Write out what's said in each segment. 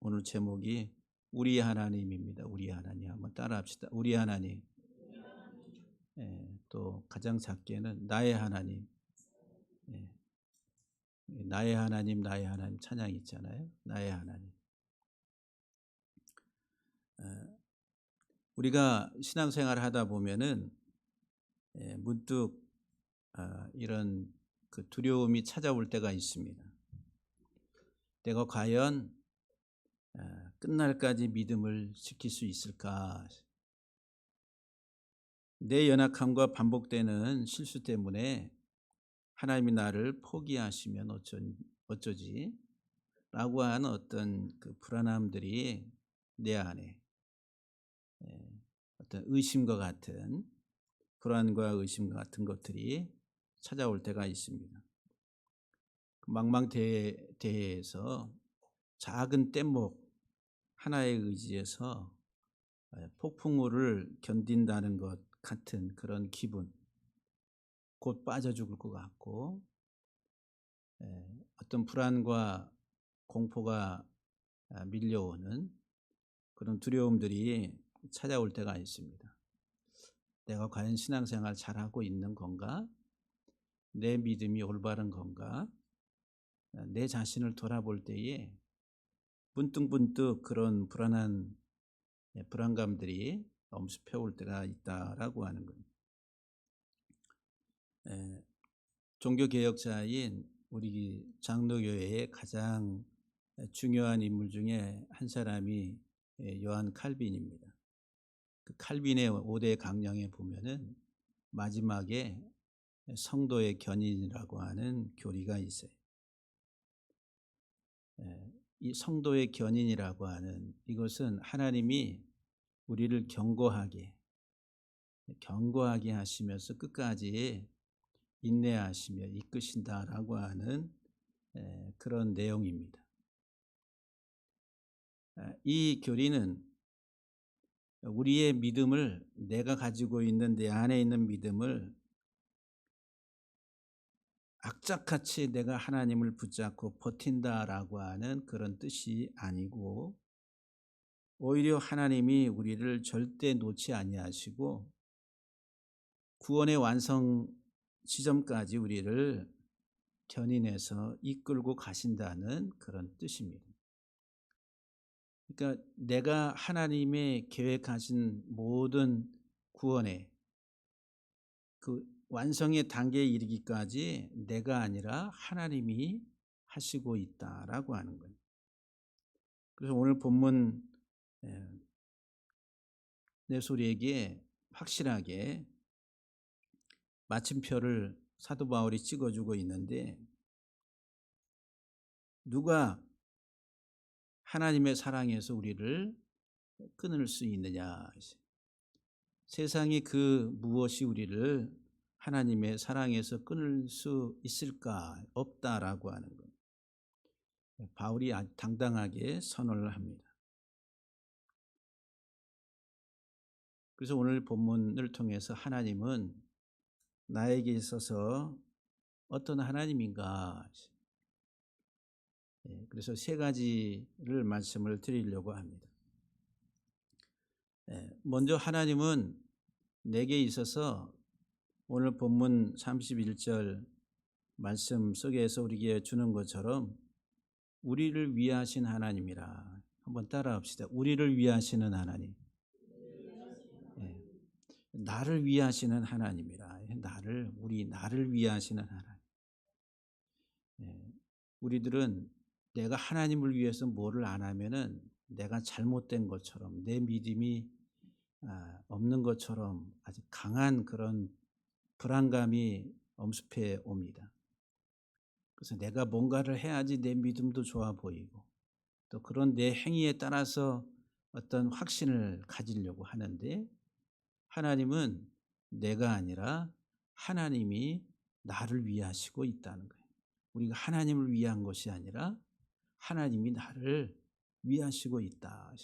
오늘 제목이 우리 하나님입니다. 우리 하나님 한번 따라합시다. 우리 하나님. 또 가장 작게는 나의 하나님. 예, 나의 하나님, 나의 하나님 찬양 있잖아요. 나의 하나님. 우리가 신앙생활을 하다 보면은 문득 이런 그 두려움이 찾아올 때가 있습니다. 내가 과연 끝날까지 믿음을 지킬 수 있을까? 내 연약함과 반복되는 실수 때문에 하나님이 나를 포기하시면 어쩌지? 라고 하는 어떤 그 불안함들이 내 안에 어떤 의심과 같은 불안과 의심과 같은 것들이 찾아올 때가 있습니다. 망망대해에서 작은 뗏목 하나에 의지해서 폭풍우를 견딘다는 것 같은 그런 기분, 곧 빠져 죽을 것 같고 어떤 불안과 공포가 밀려오는 그런 두려움들이 찾아올 때가 있습니다. 내가 과연 신앙생활 잘하고 있는 건가? 내 믿음이 올바른 건가? 내 자신을 돌아볼 때에 문득문득 그런 불안감들이 엄습해 올 때가 있다라고 하는 겁니다. 종교개혁자인 우리 장로교회의 가장 중요한 인물 중에 한 사람이 요한 칼빈입니다. 그 칼빈의 5대 강령에 보면은 마지막에 성도의 견인이라고 하는 교리가 있어요. 이 성도의 견인이라고 하는 이것은 하나님이 우리를 견고하게 하시면서 끝까지 인내하시며 이끄신다라고 하는 그런 내용입니다. 이 교리는 우리의 믿음을, 내가 가지고 있는 내 안에 있는 믿음을 악착같이 내가 하나님을 붙잡고 버틴다라고 하는 그런 뜻이 아니고, 오히려 하나님이 우리를 절대 놓지 아니하시고 구원의 완성 지점까지 우리를 견인해서 이끌고 가신다는 그런 뜻입니다. 그러니까 내가 하나님의 계획하신 모든 구원의 그 완성의 단계에 이르기까지 내가 아니라 하나님이 하시고 있다라고 하는 거예요. 그래서 오늘 본문 내 소리에게 확실하게 마침표를 사도 바울이 찍어주고 있는데, 누가 하나님의 사랑에서 우리를 끊을 수 있느냐? 세상이 그 무엇이 우리를 하나님의 사랑에서 끊을 수 있을까? 없다라고 하는 것. 바울이 아주 당당하게 선언을 합니다. 그래서 오늘 본문을 통해서 하나님은 나에게 있어서 어떤 하나님인가? 그래서 세 가지를 말씀을 드리려고 합니다. 먼저 하나님은 내게 있어서 오늘 본문 31절 말씀 속에서 우리에게 주는 것처럼 우리를 위하신 하나님이라. 한번 따라합시다. 우리를 위하시는 하나님. 나를 위하시는 하나님이라. 나를 위하시는 하나님. 우리들은 내가 하나님을 위해서 뭐를 안 하면은 내가 잘못된 것처럼, 내 믿음이 없는 것처럼 아주 강한 그런 불안감이 엄습해 옵니다. 그래서 내가 뭔가를 해야지 내 믿음도 좋아 보이고, 또 그런 내 행위에 따라서 어떤 확신을 가지려고 하는데, 하나님은 내가 아니라 하나님이 나를 위하시고 있다는 거예요. 우리가 하나님을 위한 것이 아니라 하나님이 나를 위하시고 있다.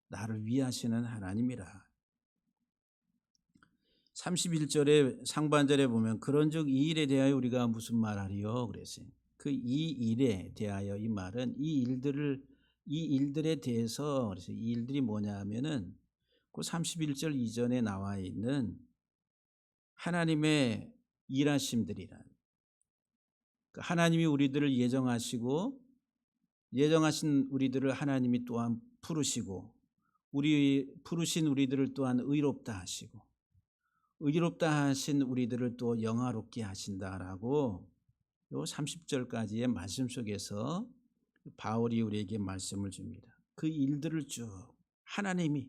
나를 위하시는 하나님이라. 31절의 상반절에 보면 그런즉 이 일에 대하여 우리가 무슨 말하리요? 그랬어요. 그 이 일에 대하여, 이 말은 이 일들을 이 일들에 대해서, 그래서 이 일들이 뭐냐 하면은 그 31절 이전에 나와 있는 하나님의 일하심들이란, 그 하나님이 우리들을 예정하시고 예정하신 우리들을 하나님이 또한 부르시고 우리 부르신 우리들을 또한 의롭다 하시고 의롭다 하신 우리들을 또 영화롭게 하신다라고 요 30절까지의 말씀 속에서 바울이 우리에게 말씀을 줍니다. 그 일들을 쭉 하나님이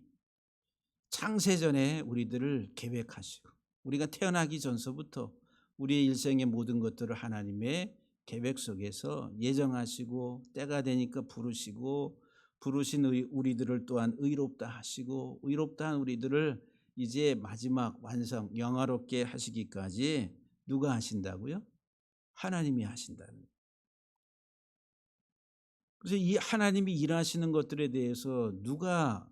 창세전에 우리들을 계획하시고 우리가 태어나기 전서부터 우리의 일생의 모든 것들을 하나님의 계획 속에서 예정하시고 때가 되니까 부르시고 부르신 우리들을 또한 의롭다 하시고 의롭다 한 우리들을 이제 마지막 완성 영화롭게 하시기까지 누가 하신다고요? 하나님이 하신다는 거예요. 그래서 이 하나님이 일하시는 것들에 대해서 누가,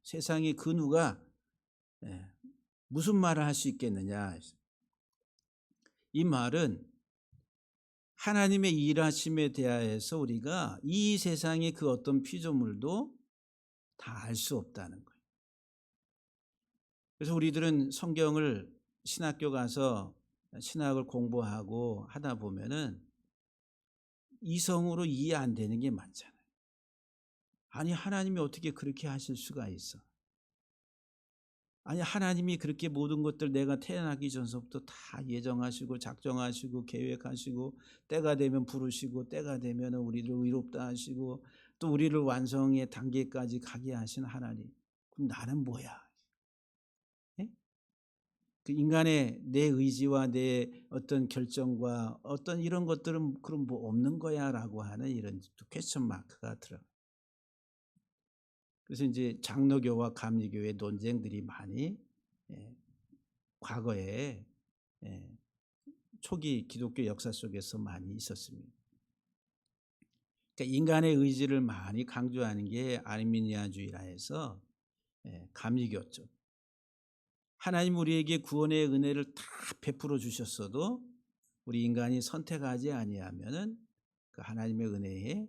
세상에 그 누가 무슨 말을 할 수 있겠느냐. 이 말은 하나님의 일하심에 대하여서 우리가 이 세상의 그 어떤 피조물도 다 알 수 없다는 거예요. 그래서 우리들은 성경을 신학교 가서 신학을 공부하고 하다 보면은 이성으로 이해 안 되는 게 많잖아요. 아니, 하나님이 어떻게 그렇게 하실 수가 있어? 아니, 하나님이 그렇게 모든 것들 내가 태어나기 전서부터 다 예정하시고 작정하시고 계획하시고 때가 되면 부르시고 때가 되면 우리를 의롭다 하시고 또 우리를 완성의 단계까지 가게 하신 하나님. 그럼 나는 뭐야? 예? 그 인간의 내 의지와 내 어떤 결정과 어떤 이런 것들은 그럼 뭐 없는 거야라고 하는 이런 퀘스천 마크가 들어요. 그래서 이제 장로교와 감리교의 논쟁들이 많이 과거에 초기 기독교 역사 속에서 많이 있었습니다. 그러니까 인간의 의지를 많이 강조하는 게 아르미니아주의라 해서 감리교 쪽. 하나님 우리에게 구원의 은혜를 다 베풀어 주셨어도 우리 인간이 선택하지 아니하면은 그 하나님의 은혜에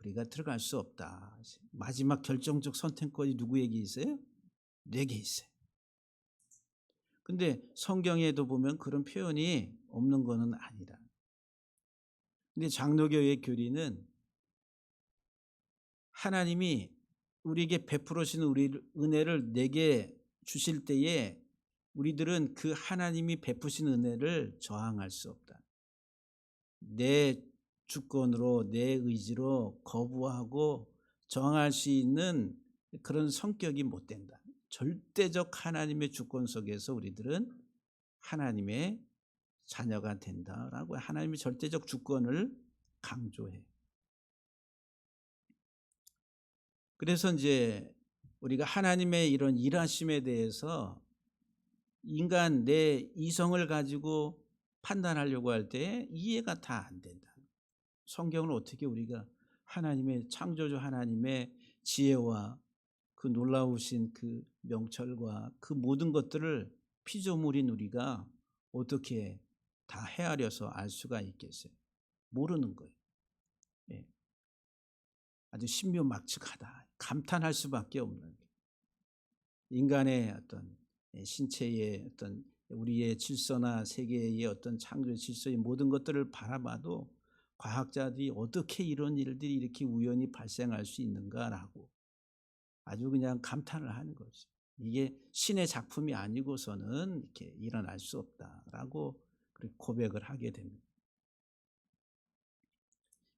우리가 들어갈 수 없다. 마지막 결정적 선택권이 누구에게 있어요? 내게 있어요. 근데 성경에도 보면 그런 표현이 없는 것은 아니다. 근데 장로교의 교리는 하나님이 우리에게 베풀으신 우리 은혜를 내게 주실 때에 우리들은 그 하나님이 베푸신 은혜를 저항할 수 없다. 내 주권으로 내 의지로 거부하고 저항할 수 있는 그런 성격이 못 된다. 절대적 하나님의 주권 속에서 우리들은 하나님의 자녀가 된다라고 하나님의 절대적 주권을 강조해. 그래서 이제 우리가 하나님의 이런 일하심에 대해서 인간 내 이성을 가지고 판단하려고 할 때 이해가 다 안 된다. 성경을 어떻게 우리가 하나님의 창조주 하나님의 지혜와 그 놀라우신 그 명철과 그 모든 것들을 피조물인 우리가 어떻게 다 헤아려서 알 수가 있겠어요? 모르는 거예요. 예. 아주 신묘막측하다. 감탄할 수밖에 없는 거예요. 인간의 어떤 신체의 어떤 우리의 질서나 세계의 어떤 창조의 질서의 모든 것들을 바라봐도 과학자들이 어떻게 이런 일들이 이렇게 우연히 발생할 수 있는가라고 아주 그냥 감탄을 하는 거죠. 이게 신의 작품이 아니고서는 이렇게 일어날 수 없다라고 그렇게 고백을 하게 됩니다.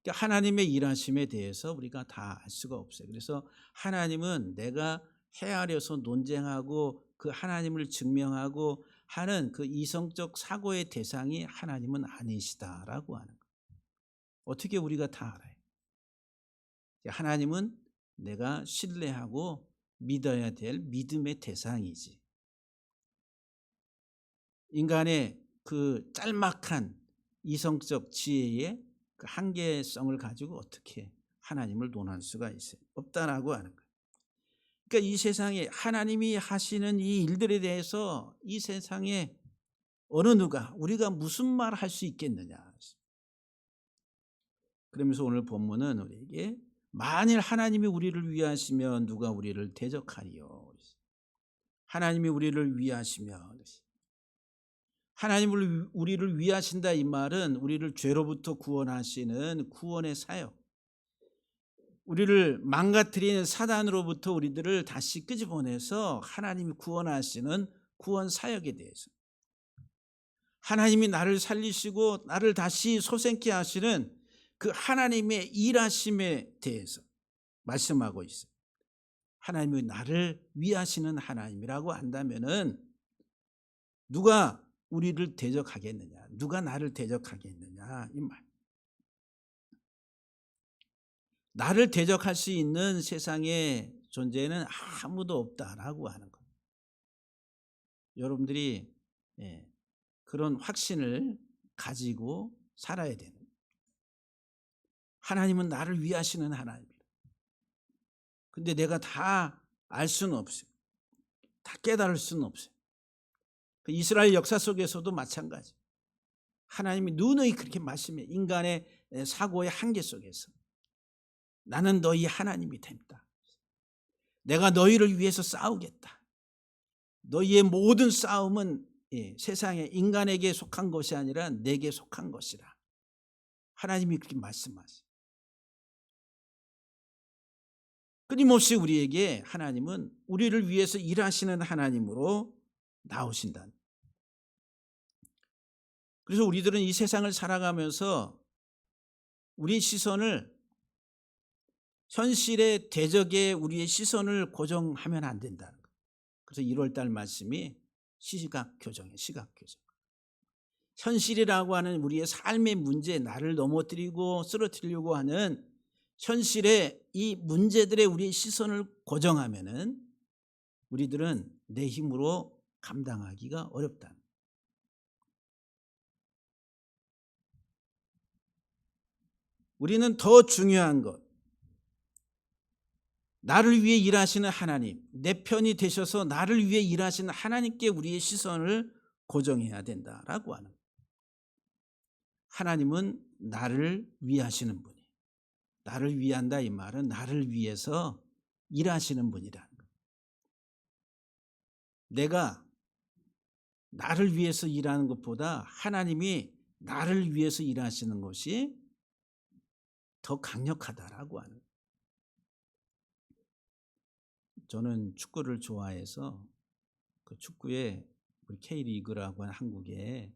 그러니까 하나님의 일하심에 대해서 우리가 다 알 수가 없어요. 그래서 하나님은 내가 헤아려서 논쟁하고 그 하나님을 증명하고 하는 그 이성적 사고의 대상이 하나님은 아니시다라고 하는 거예요. 어떻게 우리가 다 알아요? 하나님은 내가 신뢰하고 믿어야 될 믿음의 대상이지. 인간의 그 짤막한 이성적 지혜의 그 한계성을 가지고 어떻게 하나님을 논할 수가 있어요? 없다라고 하는 거예요. 그러니까 이 세상에 하나님이 하시는 이 일들에 대해서 이 세상에 어느 누가 우리가 무슨 말을 할 수 있겠느냐. 그러면서 오늘 본문은 우리에게 만일 하나님이 우리를 위하시면 누가 우리를 대적하리요. 하나님이 우리를 위하시면, 하나님을 우리를 위하신다 이 말은 우리를 죄로부터 구원하시는 구원의 사역, 우리를 망가뜨리는 사단으로부터 우리들을 다시 끄집어내서 하나님이 구원하시는 구원 사역에 대해서, 하나님이 나를 살리시고 나를 다시 소생케 하시는 그 하나님의 일하심에 대해서 말씀하고 있어요. 하나님이 나를 위하시는 하나님이라고 한다면은 누가 우리를 대적하겠느냐, 누가 나를 대적하겠느냐 이 말. 나를 대적할 수 있는 세상의 존재는 아무도 없다라고 하는 겁니다. 여러분들이 그런 확신을 가지고 살아야 되는 거예요. 하나님은 나를 위하시는 하나님이다. 근데 내가 다 알 수는 없어요. 다 깨달을 수는 없어요. 그 이스라엘 역사 속에서도 마찬가지. 하나님이 누누이 그렇게 말씀해. 인간의 사고의 한계 속에서 나는 너희 하나님이 된다. 내가 너희를 위해서 싸우겠다. 너희의 모든 싸움은 세상의 인간에게 속한 것이 아니라 내게 속한 것이라. 하나님이 그렇게 말씀하세요. 끊임없이 우리에게 하나님은 우리를 위해서 일하시는 하나님으로 나오신다. 그래서 우리들은 이 세상을 살아가면서 우리 시선을 현실의 대적에 우리의 시선을 고정하면 안 된다는 거예요. 그래서 1월 달 말씀이 시각교정이에요. 시각교정. 현실이라고 하는 우리의 삶의 문제, 나를 넘어뜨리고 쓰러뜨리려고 하는 현실의 이 문제들에 우리의 시선을 고정하면은 우리들은 내 힘으로 감당하기가 어렵다. 우리는 더 중요한 것, 나를 위해 일하시는 하나님, 내 편이 되셔서 나를 위해 일하시는 하나님께 우리의 시선을 고정해야 된다라고 하는 거예요. 하나님은 나를 위하시는 분이에요. 나를 위한다 이 말은 나를 위해서 일하시는 분이라는 거예요. 내가 나를 위해서 일하는 것보다 하나님이 나를 위해서 일하시는 것이 더 강력하다라고 하는 거예요. 저는 축구를 좋아해서 그 축구에 우리 K리그라고 하는 한국에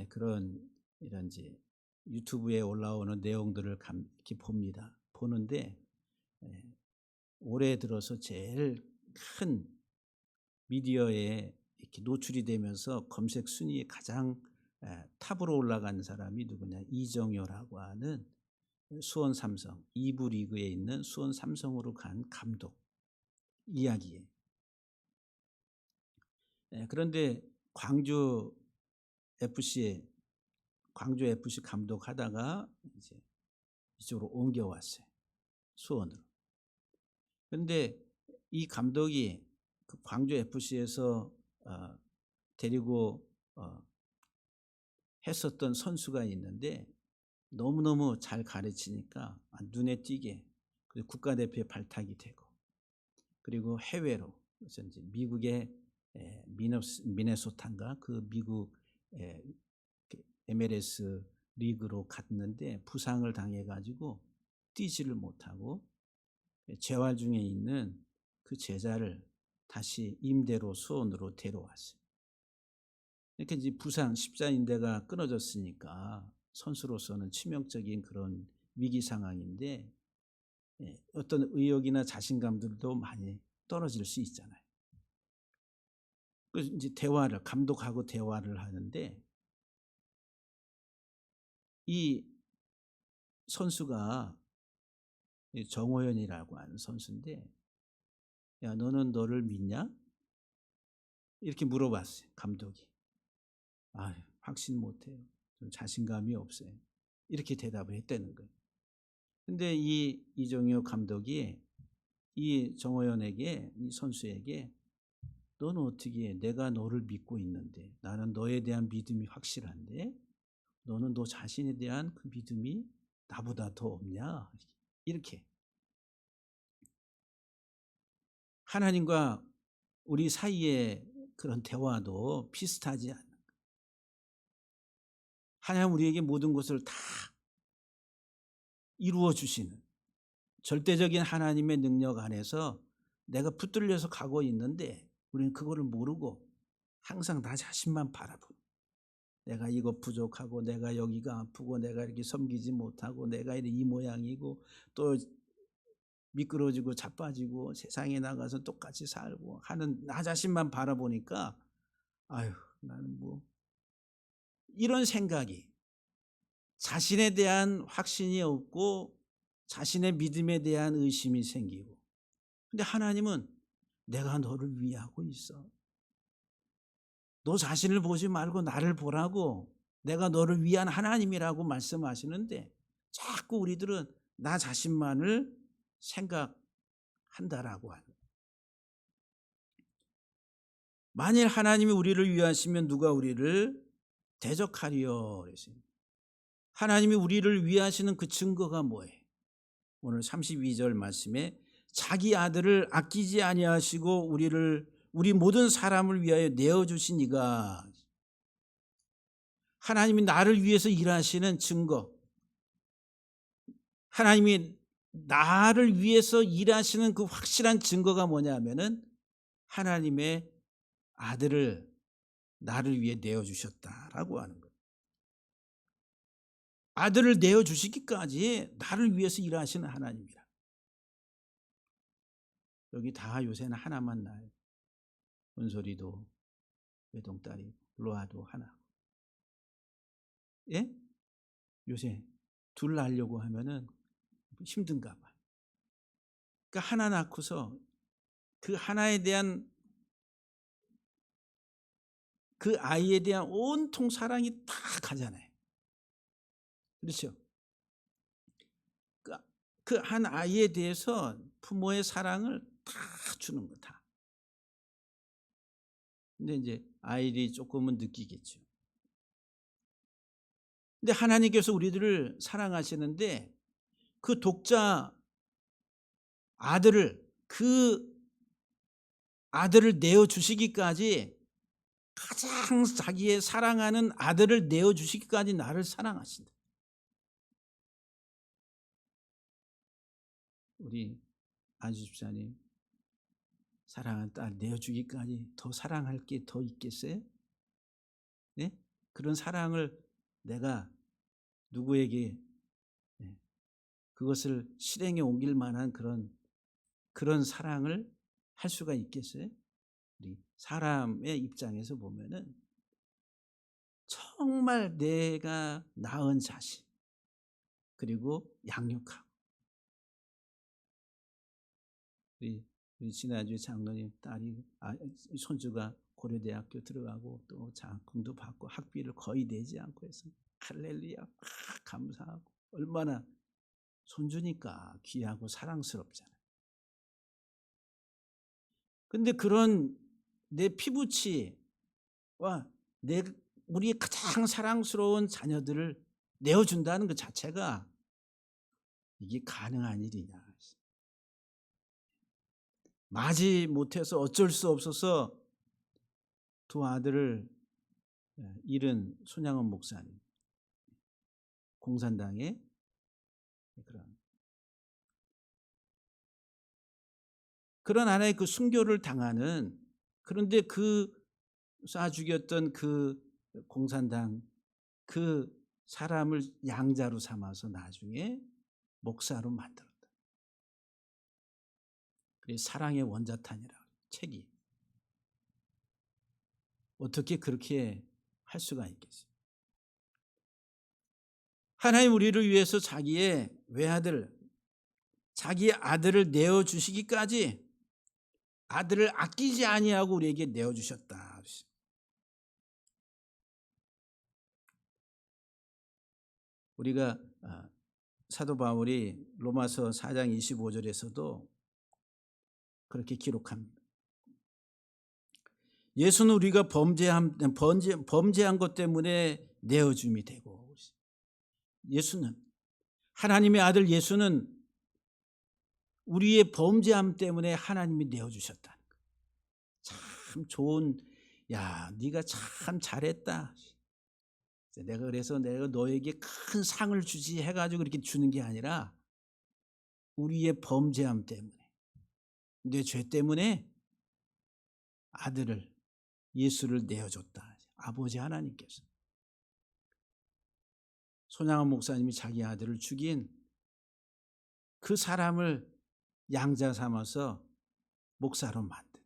그런 이런 이제 유튜브에 올라오는 내용들을 이렇게 봅니다. 보는데 올해 들어서 제일 큰 미디어에 이렇게 노출이 되면서 검색 순위에 가장 탑으로 올라간 사람이 누구냐? 이정효라고 하는 수원 삼성 2부 리그에 있는 수원 삼성으로 간 감독 이야기예요. 그런데 광주 FC 감독하다가 이제 이쪽으로 옮겨왔어요. 수원으로. 그런데 이 감독이 그 광주 FC에서 데리고 했었던 선수가 있는데 너무너무 잘 가르치니까 눈에 띄게 국가대표에 발탁이 되고, 그리고 해외로 그래서 이제 미국의 미네소타인가 그 미국 MLS 리그로 갔는데 부상을 당해가지고 뛰지를 못하고 재활 중에 있는 그 제자를 다시 임대로 수원으로 데려왔어요. 이렇게 이제 부상 십자인대가 끊어졌으니까 선수로서는 치명적인 그런 위기 상황인데 어떤 의욕이나 자신감들도 많이 떨어질 수 있잖아요. 그래서 이제 감독하고 대화를 하는데 이 선수가 정호연이라고 하는 선수인데, 야 너는 너를 믿냐? 이렇게 물어봤어요. 감독이. 확신 못해요. 좀 자신감이 없어요. 이렇게 대답을 했다는 거예요. 근데 이 이정효 감독이 이 정호연에게, 이 선수에게 너는 어떻게 해? 내가 너를 믿고 있는데, 나는 너에 대한 믿음이 확실한데 너는 너 자신에 대한 그 믿음이 나보다 더 없냐? 이렇게 하나님과 우리 사이의 그런 대화도 비슷하지 않나. 하나님 우리에게 모든 것을 다 이루어 주시는 절대적인 하나님의 능력 안에서 내가 붙들려서 가고 있는데 우리는 그거를 모르고 항상 나 자신만 바라보고, 내가 이거 부족하고 내가 여기가 아프고 내가 이렇게 섬기지 못하고 내가 이 모양이고 또 미끄러지고 자빠지고 세상에 나가서 똑같이 살고 하는 나 자신만 바라보니까 아유 나는 뭐 이런 생각이, 자신에 대한 확신이 없고 자신의 믿음에 대한 의심이 생기고. 근데 하나님은 내가 너를 위하고 있어. 너 자신을 보지 말고 나를 보라고, 내가 너를 위한 하나님이라고 말씀하시는데 자꾸 우리들은 나 자신만을 생각한다라고 하는. 만일 하나님이 우리를 위하시면 누가 우리를 대적하리요 그랬어요. 하나님이 우리를 위하시는 그 증거가 뭐예요? 오늘 32절 말씀에 자기 아들을 아끼지 아니하시고 우리 모든 사람을 위하여 내어 주신 이가, 하나님이 나를 위해서 일하시는 증거, 하나님이 나를 위해서 일하시는 그 확실한 증거가 뭐냐면은 하나님의 아들을 나를 위해 내어 주셨다라고 하는 거예요. 아들을 내어 주시기까지 나를 위해서 일하시는 하나님이라. 여기 다 요새는 하나만 낳아요. 은솔이도 외동딸이 로아도 하나. 예? 요새 둘 낳으려고 하면은 힘든가 봐. 그러니까 하나 낳고서 그 하나에 대한 그 아이에 대한 온통 사랑이 다 가잖아요. 그렇죠? 그 한 아이에 대해서 부모의 사랑을 다 주는 거다. 근데 이제 아이들이 조금은 느끼겠죠. 근데 하나님께서 우리들을 사랑하시는데 그 독자 아들을, 그 아들을 내어 주시기까지, 가장 자기의 사랑하는 아들을 내어 주시기까지 나를 사랑하신다. 우리 안수 집사님 사랑하는 딸 내어주기까지 더 사랑할 게 더 있겠어요? 네? 그런 사랑을 내가 누구에게 그것을 실행에 옮길 만한 그런 사랑을 할 수가 있겠어요? 우리 사람의 입장에서 보면은 정말 내가 낳은 자식 그리고 양육하고, 우리 지난주에 장로님 딸이 손주가 고려대학교 들어가고 또 장학금도 받고 학비를 거의 내지 않고 해서 할렐루야 막 감사하고, 얼마나 손주니까 귀하고 사랑스럽잖아요. 근데 그런 내 피부치와 우리 가장 사랑스러운 자녀들을 내어준다는 것 자체가 이게 가능한 일이냐. 마지 못해서 어쩔 수 없어서 두 아들을 잃은 손양원 목사님, 공산당의 그런 하나의 그 순교를 당하는, 그런데 그 쏴 죽였던 그 공산당 그 사람을 양자로 삼아서 나중에 목사로 만들었다. 그게 사랑의 원자탄이라 책이. 어떻게 그렇게 할 수가 있겠어요? 하나님 우리를 위해서 자기의 외아들, 자기의 아들을 내어 주시기까지 아들을 아끼지 아니하고 우리에게 내어 주셨다. 우리가 사도 바울이 로마서 4장 25절에서도 그렇게 기록합니다. 예수는 우리가 범죄한 것 때문에 내어줌이 되고, 예수는, 하나님의 아들 예수는 우리의 범죄함 때문에 하나님이 내어주셨다는 거예요. 참 좋은, 야, 네가 참 잘했다. 그래서 내가 너에게 큰 상을 주지 해가지고 이렇게 주는 게 아니라 우리의 범죄함 때문에, 내 죄 때문에 아들을, 예수를 내어줬다. 아버지 하나님께서. 손양원 목사님이 자기 아들을 죽인 그 사람을 양자 삼아서 목사로 만든,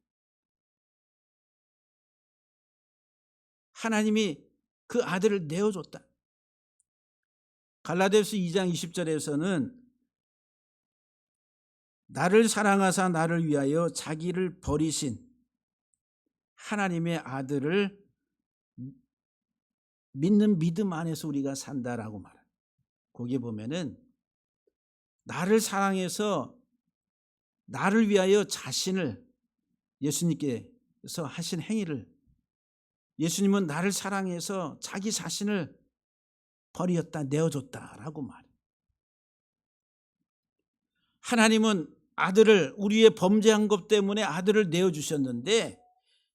하나님이 그 아들을 내어줬다. 갈라디아서 2장 20절에서는 나를 사랑하사 나를 위하여 자기를 버리신 하나님의 아들을 믿는 믿음 안에서 우리가 산다라고 말합니다. 거기에 보면은 나를 사랑해서 나를 위하여 자신을, 예수님께서 하신 행위를, 예수님은 나를 사랑해서 자기 자신을 버렸다, 내어줬다라고 말해요. 하나님은 아들을, 우리의 범죄한 것 때문에 아들을 내어주셨는데,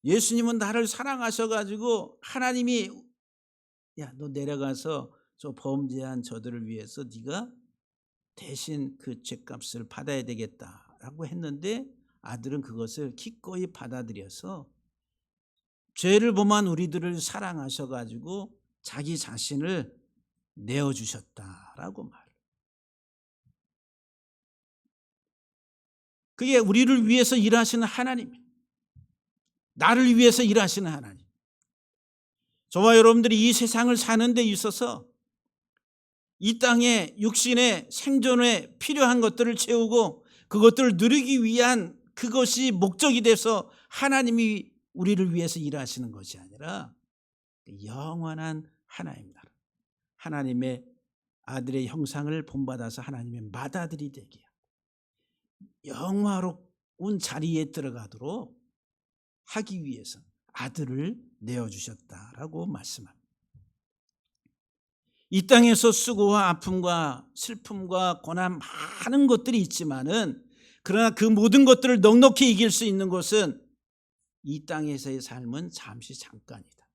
예수님은 나를 사랑하셔가지고 하나님이, 야, 너 내려가서 저 범죄한 저들을 위해서 네가 대신 그 죄값을 받아야 되겠다라고 했는데, 아들은 그것을 기꺼이 받아들여서 죄를 범한 우리들을 사랑하셔가지고 자기 자신을 내어주셨다라고 말해요. 그게 우리를 위해서 일하시는 하나님이에요. 나를 위해서 일하시는 하나님. 저와 여러분들이 이 세상을 사는 데 있어서 이 땅에 육신의 생존에 필요한 것들을 채우고 그것들을 누리기 위한 그것이 목적이 돼서 하나님이 우리를 위해서 일하시는 것이 아니라 영원한 하나님 나라, 하나님의 아들의 형상을 본받아서 하나님의 맏아들이 되게 영화로운 자리에 들어가도록 하기 위해서 아들을 내어주셨다라고 말씀합니다. 이 땅에서 수고와 아픔과 슬픔과 고난 많은 것들이 있지만은, 그러나 그 모든 것들을 넉넉히 이길 수 있는 것은 이 땅에서의 삶은 잠시 잠깐이다.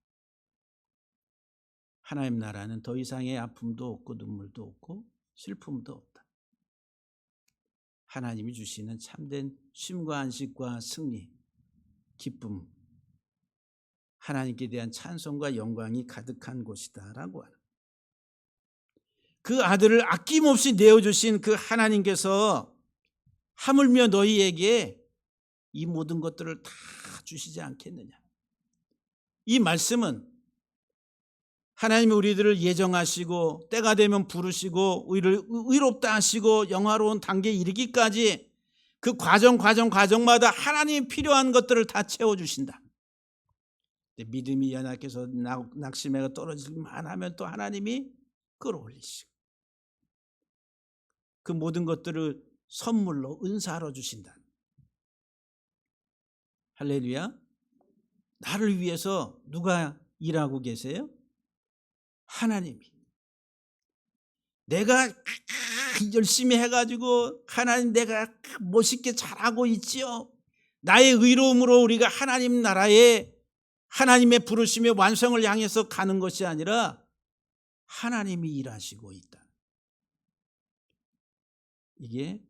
하나님 나라는 더 이상의 아픔도 없고 눈물도 없고 슬픔도 없다. 하나님이 주시는 참된 쉼과 안식과 승리, 기쁨, 하나님께 대한 찬송과 영광이 가득한 곳이다라고 하는, 그 아들을 아낌없이 내어주신 그 하나님께서 하물며 너희에게 이 모든 것들을 다 주시지 않겠느냐. 이 말씀은 하나님이 우리들을 예정하시고 때가 되면 부르시고 우리를 의롭다 하시고 영화로운 단계에 이르기까지 그 과정마다 하나님이 필요한 것들을 다 채워주신다. 믿음이 연약해서 낙심해가 떨어질만 하면 또 하나님이 끌어올리시고 그 모든 것들을 선물로 은사로 주신다. 할렐루야. 나를 위해서 누가 일하고 계세요? 하나님이. 내가 열심히 해가지고 하나님 내가 멋있게 잘하고 있지요. 나의 의로움으로 우리가 하나님 나라에 하나님의 부르심의 완성을 향해서 가는 것이 아니라 하나님이 일하시고 있다. 이게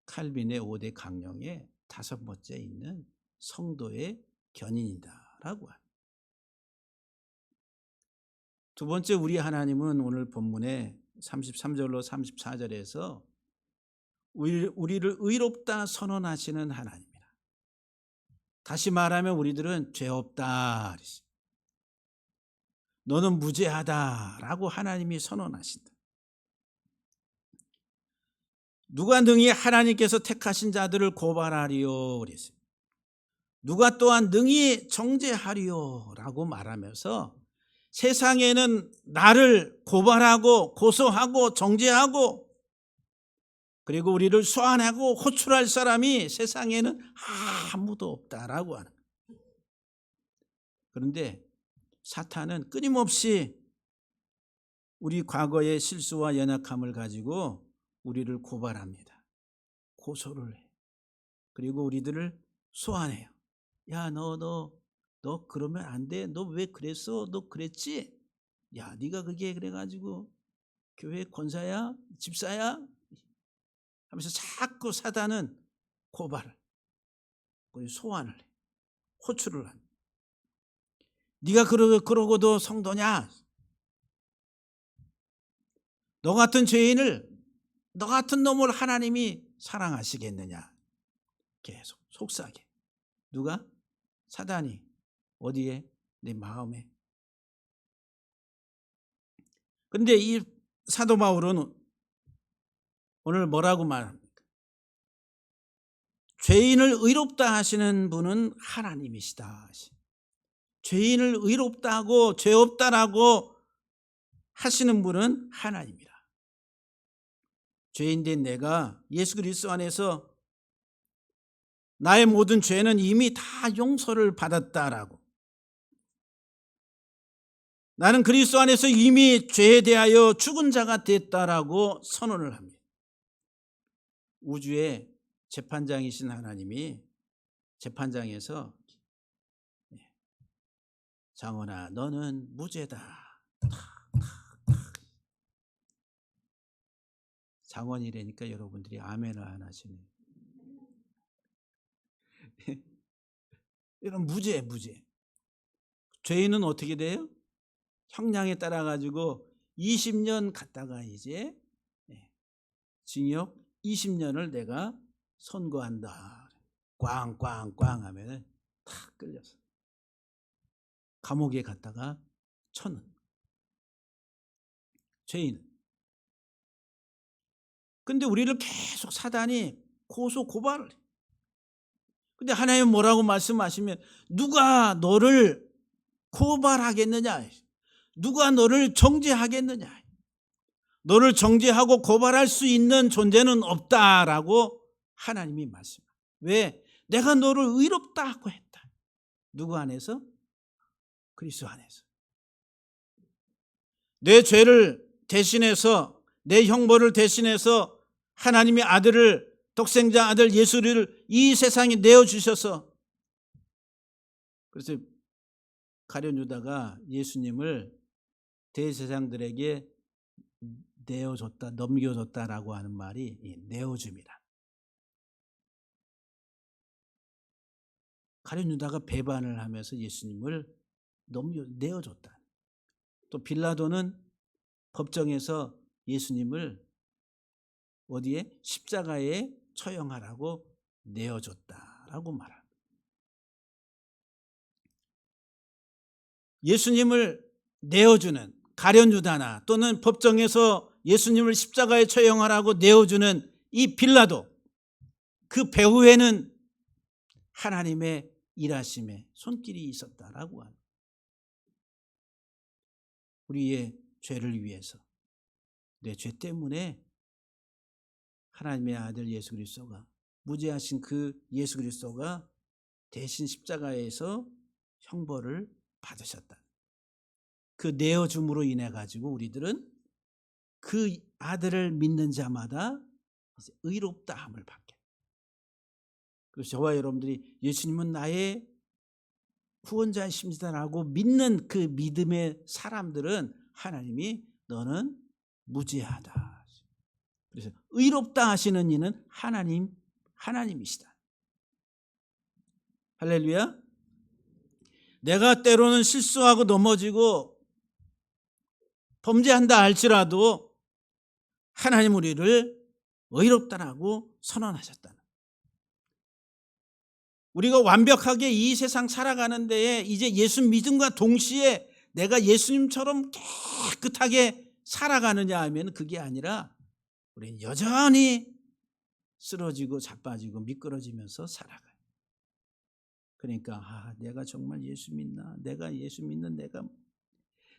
칼빈의 5대 강령의 5번째 있는 성도의 견인이다라고 합니다. 두 번째, 우리 하나님은 오늘 본문에 33절로 34절에서 우리를 의롭다 선언하시는 하나님이라. 다시 말하면 우리들은 죄 없다, 너는 무죄하다라고 하나님이 선언하신다. 누가 능히 하나님께서 택하신 자들을 고발하리요 그랬어요. 누가 또한 능히 정죄하리요라고 말하면서 세상에는 나를 고발하고 고소하고 정죄하고 그리고 우리를 소환하고 호출할 사람이 세상에는 아무도 없다라고 하는 거예요. 그런데 사탄은 끊임없이 우리 과거의 실수와 연약함을 가지고 우리를 고발합니다. 고소를 해. 그리고 우리들을 소환해요. 야, 너 그러면 안 돼. 너 왜 그랬어? 너 그랬지? 야, 네가 그게 그래가지고 교회 권사야? 집사야? 하면서 자꾸 사단은 고발을, 소환을 해. 호출을 합니다. 네가 그러고도 성도냐? 너 같은 죄인을, 너 같은 놈을 하나님이 사랑하시겠느냐? 계속 속삭여. 누가? 사단이. 어디에? 내 마음에. 근데 이 사도 바울은 오늘 뭐라고 말합니까? 죄인을 의롭다 하시는 분은 하나님이시다. 죄인을 의롭다고, 죄 없다라고 하시는 분은 하나님이라. 죄인된 내가 예수 그리스도 안에서 나의 모든 죄는 이미 다 용서를 받았다라고, 나는 그리스도 안에서 이미 죄에 대하여 죽은 자가 됐다라고 선언을 합니다. 우주의 재판장이신 하나님이 재판장에서 장원아 너는 무죄다. 장원이라니까 여러분들이 아멘을 안 하시네. 이런 무죄. 죄인은 어떻게 돼요? 형량에 따라 가지고 20년 갔다가 이제 징역 20년을 내가 선고한다. 꽝꽝꽝 하면은 탁 끌려서 감옥에 갔다가 쳐는 죄인은. 근데 우리를 계속 사단이 고소 고발을 해. 근데 하나님 뭐라고 말씀하시면 누가 너를 고발하겠느냐? 누가 너를 정죄하겠느냐? 너를 정죄하고 고발할 수 있는 존재는 없다라고 하나님이 말씀합니다. 왜? 내가 너를 의롭다고 했다. 누구 안에서? 그리스도 안에서. 내 죄를 대신해서, 내 형벌을 대신해서 하나님의 아들을, 독생자 아들 예수를 이 세상에 내어주셔서, 그래서 가룟 유다가 예수님을 대제사장들에게 내어줬다, 넘겨줬다라고 하는 말이 내어줌이라. 가룟 유다가 배반을 하면서 예수님을 내어줬다. 또 빌라도는 법정에서 예수님을 어디에? 십자가에 처형하라고 내어줬다라고 말합니다. 예수님을 내어주는 가룟 유다나 또는 법정에서 예수님을 십자가에 처형하라고 내어주는 이 빌라도, 그 배후에는 하나님의 일하심에 손길이 있었다라고 합니다. 우리의 죄를 위해서, 내 죄 때문에 하나님의 아들 예수 그리스도가, 무죄하신 그 예수 그리스도가 대신 십자가에서 형벌을 받으셨다. 그 내어줌으로 인해 가지고 우리들은 그 아들을 믿는 자마다 이제 의롭다함을 받게. 그래서 저와 여러분들이 예수님은 나의 구원자이십니다라고 믿는 그 믿음의 사람들은 하나님이 너는 무죄하다. 그래서 의롭다 하시는 이는 하나님이시다. 할렐루야. 내가 때로는 실수하고 넘어지고 범죄한다 할지라도 하나님 우리를 의롭다라고 선언하셨다. 우리가 완벽하게 이 세상 살아가는 데에 이제 예수 믿음과 동시에 내가 예수님처럼 깨끗하게 살아가느냐 하면 그게 아니라 우리는 여전히 쓰러지고 자빠지고 미끄러지면서 살아가요. 그러니까 내가 정말 예수 믿나? 내가 예수 믿는 내가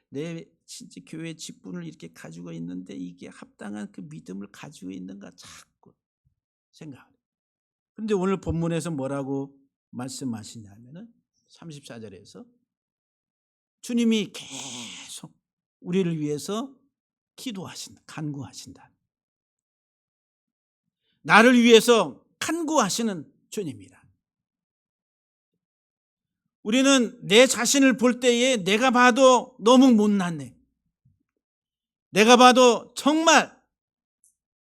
내 진짜 교회 직분을 이렇게 가지고 있는데 이게 합당한 그 믿음을 가지고 있는가 자꾸 생각해요. 그런데 오늘 본문에서 뭐라고 말씀하시냐면은 34절에서 주님이 계속 우리를 위해서 기도하신다, 간구하신다. 나를 위해서 간구하시는 주님이라. 우리는 내 자신을 볼 때에 내가 봐도 너무 못났네. 내가 봐도 정말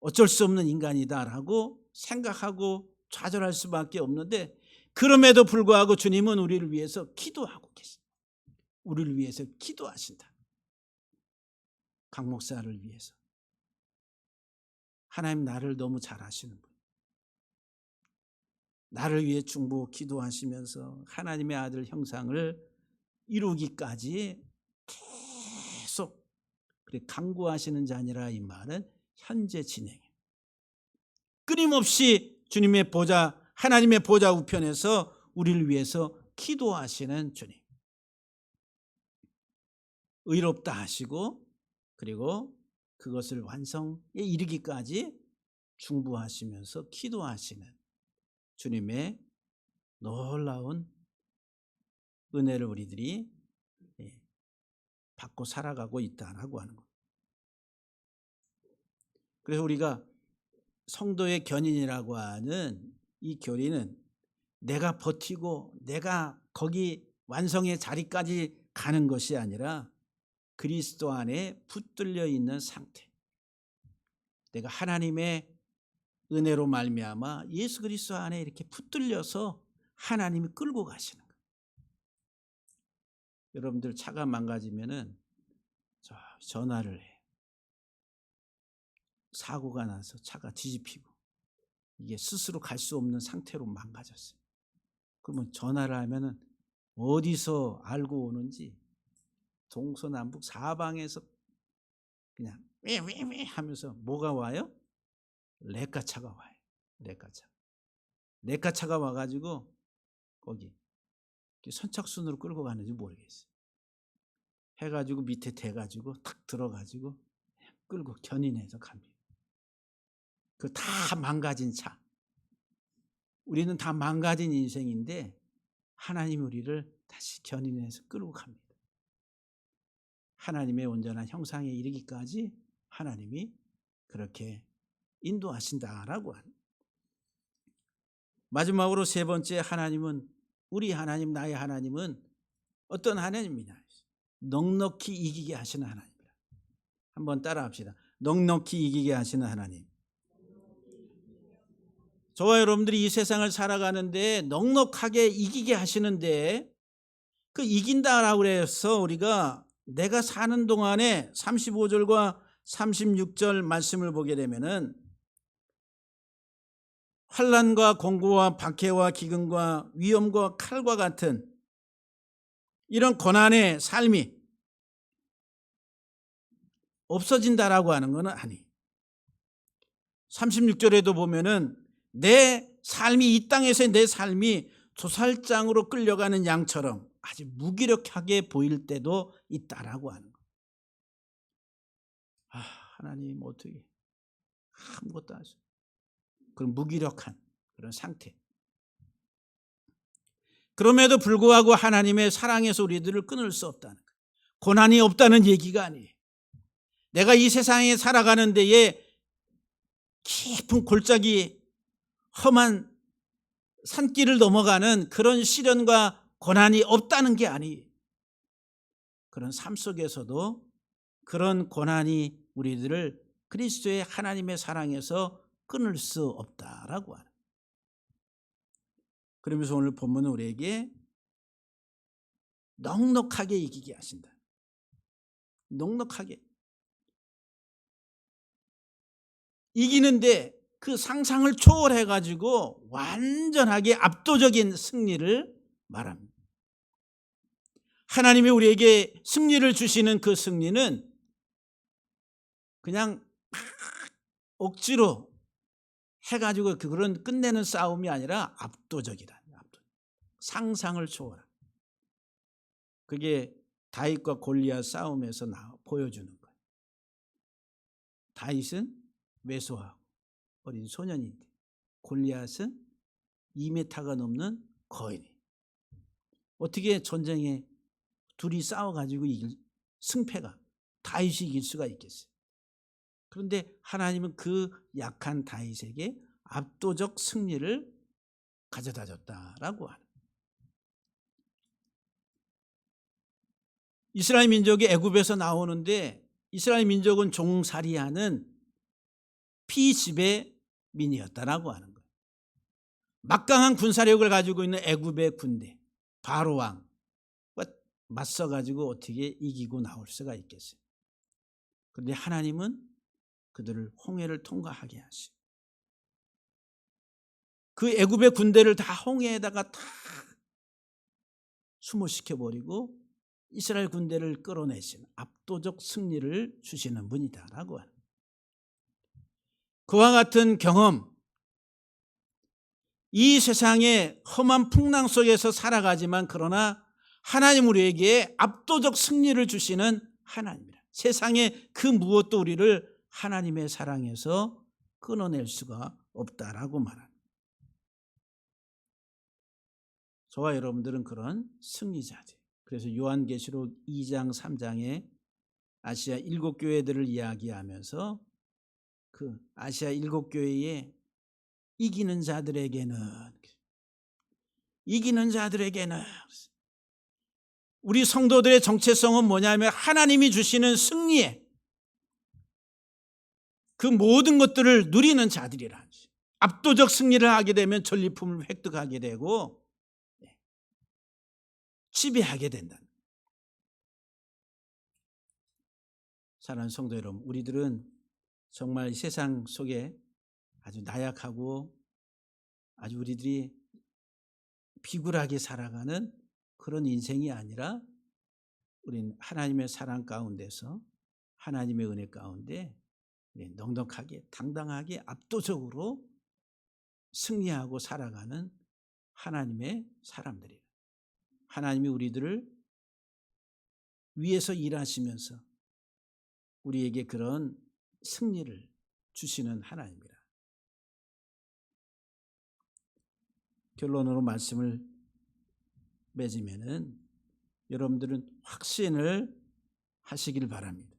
어쩔 수 없는 인간이다라고 생각하고 좌절할 수밖에 없는데, 그럼에도 불구하고 주님은 우리를 위해서 기도하고 계십니다. 우리를 위해서 기도하신다. 강 목사를 위해서. 하나님 나를 너무 잘 아시는 분. 나를 위해 중보 기도하시면서 하나님의 아들 형상을 이루기까지 계속 간구하시는 자니라. 이 말은 현재 진행이에요. 끊임없이 주님의 보좌, 하나님의 보좌 우편에서 우리를 위해서 기도하시는 주님. 의롭다 하시고 그리고 그것을 완성에 이르기까지 중보하시면서 기도하시는 주님의 놀라운 은혜를 우리들이 받고 살아가고 있다라고 하는 것. 그래서 우리가 성도의 견인이라고 하는 이 교리는 내가 버티고 내가 거기 완성의 자리까지 가는 것이 아니라 그리스도 안에 붙들려 있는 상태. 내가 하나님의 은혜로 말미암아 예수 그리스도 안에 이렇게 붙들려서 하나님이 끌고 가시는 거예요. 여러분들 차가 망가지면은 전화를 해. 사고가 나서 차가 뒤집히고 이게 스스로 갈 수 없는 상태로 망가졌어요. 그러면 전화를 하면은 어디서 알고 오는지 동서남북 사방에서 그냥 왜 하면서 뭐가 와요? 레카차가 와요. 레카차가 와가지고 거기 선착순으로 끌고 가는지 모르겠어요. 해가지고 밑에 대가지고 탁 들어가지고 끌고 견인해서 갑니다. 그 다 망가진 차. 우리는 다 망가진 인생인데 하나님이 우리를 다시 견인해서 끌고 갑니다. 하나님의 온전한 형상에 이르기까지 하나님이 그렇게 인도하신다라고 하는. 마지막으로 세 번째, 하나님은, 우리 하나님, 나의 하나님은 어떤 하나님이냐? 넉넉히 이기게 하시는 하나님이다. 한번 따라합시다. 넉넉히 이기게 하시는 하나님. 저와 여러분들이 이 세상을 살아가는데 넉넉하게 이기게 하시는데, 그 이긴다라고 해서 우리가 내가 사는 동안에 35절과 36절 말씀을 보게 되면은 환난과 공고와 박해와 기근과 위험과 칼과 같은 이런 고난의 삶이 없어진다라고 하는 것은 아니. 36절에도 보면은 내 삶이, 이 땅에서의 내 삶이 도살장으로 끌려가는 양처럼 아주 무기력하게 보일 때도 있다라고 하는 거. 하나님 어떻게 아무것도 안 써. 그런 무기력한 그런 상태. 그럼에도 불구하고 하나님의 사랑에서 우리들을 끊을 수 없다는 거예요. 고난이 없다는 얘기가 아니에요. 내가 이 세상에 살아가는 데에 깊은 골짜기 험한 산길을 넘어가는 그런 시련과 고난이 없다는 게 아니에요. 그런 삶 속에서도 그런 고난이 우리들을 그리스도의 하나님의 사랑에서 끊을 수 없다라고 하는. 그러면서 오늘 본문은 우리에게 넉넉하게 이기게 하신다. 넉넉하게 이기는데 그 상상을 초월해 가지고 완전하게 압도적인 승리를 말합니다. 하나님이 우리에게 승리를 주시는 그 승리는 그냥 막 억지로 해가지고 그런 끝내는 싸움이 아니라 압도적이다. 상상을 초월한. 그게 다윗과 골리앗 싸움에서 보여주는 거예요. 다윗은 왜소하고 어린 소년인데 골리앗은 2m가 넘는 거인이. 어떻게 전쟁에 둘이 싸워가지고 승패가 다윗이 이길 수가 있겠어요? 그런데 하나님은 그 약한 다윗에게 압도적 승리를 가져다 줬다라고 하는. 이스라엘 민족이 애굽에서 나오는데 이스라엘 민족은 종살이하는 피지배민이었다라고 하는 거예요. 막강한 군사력을 가지고 있는 애굽의 군대, 바로 왕과 맞서 가지고 어떻게 이기고 나올 수가 있겠어요. 그런데 하나님은 그들을 홍해를 통과하게 하시고 그 애굽의 군대를 다 홍해에다가 다 수모시켜 버리고 이스라엘 군대를 끌어내신 압도적 승리를 주시는 분이다라고 하는. 그와 같은 경험, 이 세상의 험한 풍랑 속에서 살아가지만 그러나 하나님 우리에게 압도적 승리를 주시는 하나님이라. 세상의 그 무엇도 우리를 하나님의 사랑에서 끊어낼 수가 없다라고 말합니다. 저와 여러분들은 그런 승리자들. 그래서 요한계시록 2장 3장에 아시아 7교회들을 이야기하면서 그 아시아 7교회에 이기는 자들에게는 우리 성도들의 정체성은 뭐냐면 하나님이 주시는 승리에 그 모든 것들을 누리는 자들이라. 압도적 승리를 하게 되면 전리품을 획득하게 되고 지배하게 된다. 사랑하는 성도 여러분, 우리들은 정말 세상 속에 아주 나약하고 아주 우리들이 비굴하게 살아가는 그런 인생이 아니라 우리는 하나님의 사랑 가운데서 하나님의 은혜 가운데 넉넉하게 당당하게 압도적으로 승리하고 살아가는 하나님의 사람들이에요. 하나님이 우리들을 위해서 일하시면서 우리에게 그런 승리를 주시는 하나님이라. 결론으로 말씀을 맺으면은 여러분들은 확신을 하시길 바랍니다.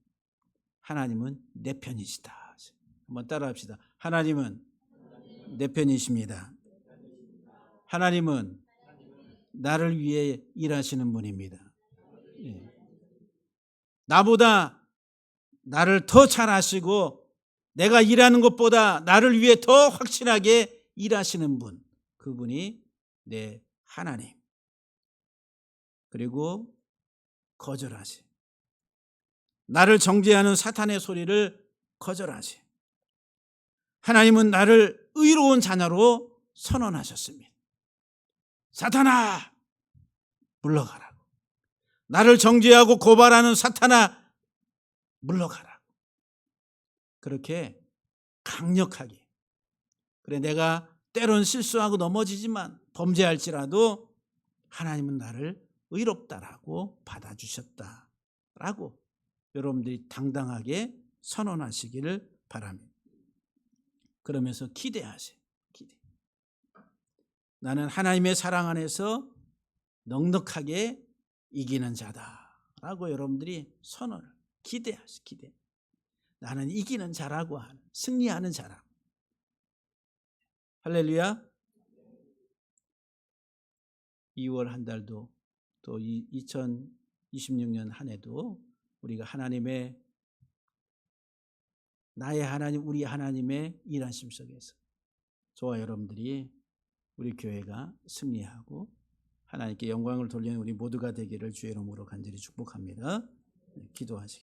하나님은 내 편이시다. 한번 따라합시다. 하나님은 내 편이십니다. 하나님은 나를 위해 일하시는 분입니다. 나보다 나를 더 잘 아시고 내가 일하는 것보다 나를 위해 더 확실하게 일하시는 분, 그분이 내 하나님. 그리고 거절하시. 나를 정죄하는 사탄의 소리를 거절하시. 하나님은 나를 의로운 자녀로 선언하셨습니다. 사탄아, 물러가라고. 나를 정죄하고 고발하는 사탄아, 물러가라고. 그렇게 강력하게. 그래, 내가 때론 실수하고 넘어지지만 범죄할지라도 하나님은 나를 의롭다라고 받아주셨다라고 여러분들이 당당하게 선언하시기를 바랍니다. 그러면서 기대하세요. 기대. 나는 하나님의 사랑 안에서 넉넉하게 이기는 자다라고 여러분들이 선언을 기대하세요. 기대. 나는 이기는 자라고 하는, 승리하는 자라고. 할렐루야. 2월 한 달도 또 2026년 한 해도 우리가 하나님의, 나의 하나님, 우리 하나님의 일하심 속에서 저와 여러분들이 우리 교회가 승리하고 하나님께 영광을 돌리는 우리 모두가 되기를 주의 이름으로 간절히 축복합니다. 기도하시겠습니다.